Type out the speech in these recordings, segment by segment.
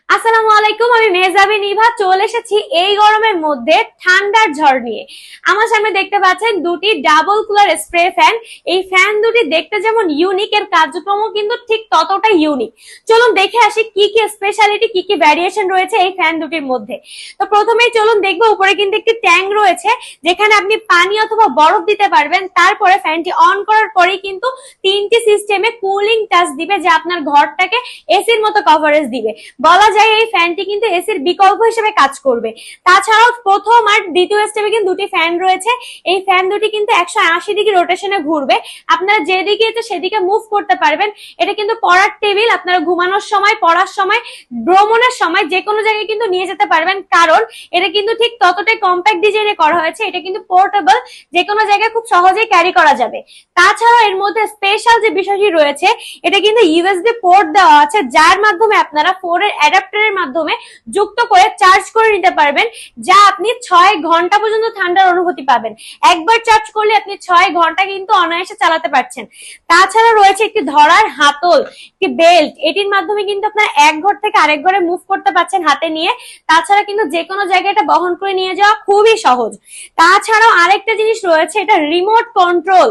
আসসালামু আলাইকুম, আমি মেহজাবি নিভা চলে এসেছি এই গরমের মধ্যে ঠান্ডার ঝড় নিয়ে। আমার সামনে দেখতে পাচ্ছেন দুটি ডাবল কুলার স্প্রে ফ্যান। এই ফ্যান দুটি দেখতে যেমন ইউনিক, এর কার্যক্রমও কিন্তু ঠিক ততটাই ইউনিক। চলুন দেখে আসি কি কি স্পেশালিটি, কি কি ভ্যারিয়েশন রয়েছে এই ফ্যান দুটির মধ্যে। তো প্রথমেই চলুন দেখবো, উপরে কিন্তু একটি ট্যাঙ্ক রয়েছে যেখানে আপনি পানি অথবা বরফ দিতে পারবেন। তারপরে ফ্যানটি অন করার পরেই কিন্তু তিনটি সিস্টেমে কুলিং টাচ দিবে, যা আপনার ঘরটাকে এসির মতো কভারেজ দিবে। বলা যায় এই ফ্যানটি কিন্তু এসির বিকল্প হিসেবে কাজ করবে। তাছাড়াও প্রথম আর দ্বিতীয় স্টেপে কিন্তু দুটি ফ্যান রয়েছে। এই ফ্যান দুটি কিন্তু 180 ডিগ্রি রোটেশনে ঘুরবে। আপনারা যেদিকে ইচ্ছে সেদিকে মুভ করতে পারবেন। এটা কিন্তু পড়ার টেবিল, আপনারা ঘুমানোর সময়, পড়ার সময়, ভ্রমণের সময় যে কোনো জায়গায় কিন্তু নিয়ে যেতে পারবেন, কারণ এটা কিন্তু ঠিক ততটাই কম্প্যাক্ট ডিজাইনে করা হয়েছে। এটা কিন্তু পোর্টেবল, যে কোনো জায়গায় খুব সহজেই ক্যারি করা যাবে। তাছাড়াও এর মধ্যে স্পেশাল যে বিষয়টি রয়েছে, এটা কিন্তু ইউএসবি পোর্ট দেওয়া আছে, যার মাধ্যমে আপনারা ফোনের অ্যাডাপ্টারের মাধ্যমে যুক্ত করে চার্জ করে নিতে পারবেন, যা আপনি 6 ঘন্টা পর্যন্ত ঠান্ডার অনুভূতি পাবেন। একবার চার্জ করলে আপনি 6 ঘন্টা কিন্তু অনায়াসে চালাতে পারছেন। তাছাড়া রয়েছে একটি ধরার হাতল, একটি বেল্ট। এটির মাধ্যমে কিন্তু আপনারা এক ঘর থেকে আরেক ঘরে মুভ করতে পারছেন হাতে নিয়ে। তাছাড়া কিন্তু যে কোনো জায়গায় এটা বহন করে নিয়ে যাওয়া খুবই সহজ। তাছাড়াও আরেকটা জিনিস রয়েছে, এটা রিমোট কন্ট্রোল।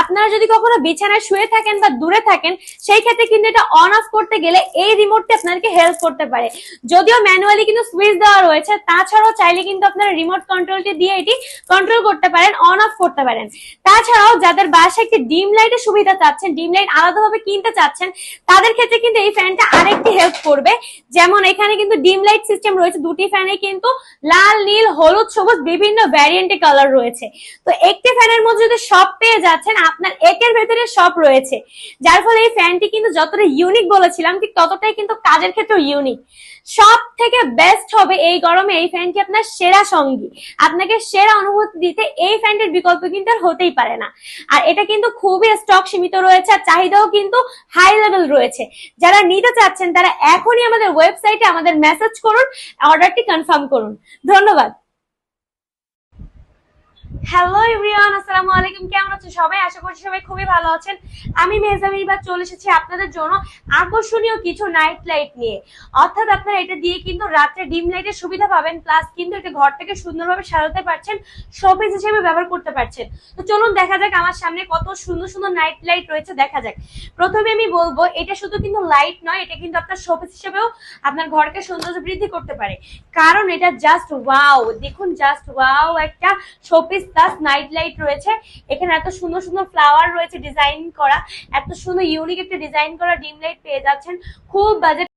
আপনারা যদি কখনো বিছানায় শুয়ে থাকেন বা দূরে থাকেন, সেই ক্ষেত্রে কিন্তু এটা অন অফ করতে গেলে এই রিমোটটি আপনাদেরকে হেল্প করতে পারে। যদিও ম্যানুয়ালি কিন্তু সুইচ দেওয়া রয়েছে, তাছাড়াও চাইলে কিন্তু আপনারা রিমোট কন্ট্রোলটি দিয়ে এটি কন্ট্রোল করতে পারেন, অন অফ করতে পারেন। তাছাড়াও যাদের বাসায় একটি ডিম লাইটের সুবিধা চাচ্ছেন, ডিম লাইট আলাদাভাবে কিনতে চাচ্ছেন, তাদের ক্ষেত্রে কিন্তু এই ফ্যানটা আরেকটি হেল্প করবে। যেমন এখানে কিন্তু ডিম লাইট সিস্টেম রয়েছে, দুটি ফ্যানে কিন্তু লাল, নীল, হলুদ, সবুজ বিভিন্ন ভ্যারিয়েন্টে কালার রয়েছে। তো একটি ফ্যানের মধ্যে যদি সব পেয়ে যাচ্ছেন, আপনার একের ভেতরে সব রয়েছে, যার ফলে এই ফ্যানটি কিন্তু যতটা ইউনিক বলেছিলাম, ঠিক ততটাই কিন্তু কাজের ক্ষেত্রেও ইউনিক। সব থেকে বেস্ট হবে এই গরমে এই ফ্যানটি আপনার সেরা সঙ্গী। আপনাকে সেরা অনুভূতি দিতে এই ফ্যানটির বিকল্প কিন্তু আর হতেই পারে না। আর এটা কিন্তু খুবই স্টক সীমিত রয়েছে, আর চাহিদাও কিন্তু হাই লেভেল রয়েছে। যারা নিতে চাচ্ছেন তারা এখনই আমাদের ওয়েবসাইটে আমাদের মেসেজ করুন, অর্ডারটি কনফার্ম করুন। ধন্যবাদ। হ্যালো এভরিওয়ান, আসসালামু আলাইকুম। কেমন আছেন সবাই? আশা করছি সবাই খুবই ভালো আছেন। আমি মেহজাবি নিভা চলে এসেছি আপনাদের জন্য আকর্ষণীয় কিছু নাইট লাইট নিয়ে। অর্থাৎ আপনারা এটা দিয়ে কিন্তু রাত্রে ডিম লাইটের সুবিধা পাবেন, প্লাস কিন্তু এটা ঘরটাকে সুন্দরভাবে সাজাতে পারছেন, শোপিস হিসেবে ব্যবহার করতে পারছেন। তো চলুন দেখা যাক আমার সামনে কত সুন্দর সুন্দর নাইট লাইট রয়েছে, দেখা যাক। প্রথমে আমি বলবো, এটা শুধু কিন্তু লাইট নয়, এটা কিন্তু আপনার শোপিস হিসেবেও আপনার ঘরকে সৌন্দর্য বৃদ্ধি করতে পারে। কারণ এটা জাস্ট ওয়াও, দেখুন জাস্ট ওয়াও একটা শোপিস প্লাস নাইট লাইট রয়েছে। এখানে এত সুন্দর সুন্দর ফ্লাওয়ার রয়েছে ডিজাইন করা, এত সুন্দর ইউনিক একটা ডিজাইন করা ডিম লাইট পেয়ে যাচ্ছেন খুব বাজেট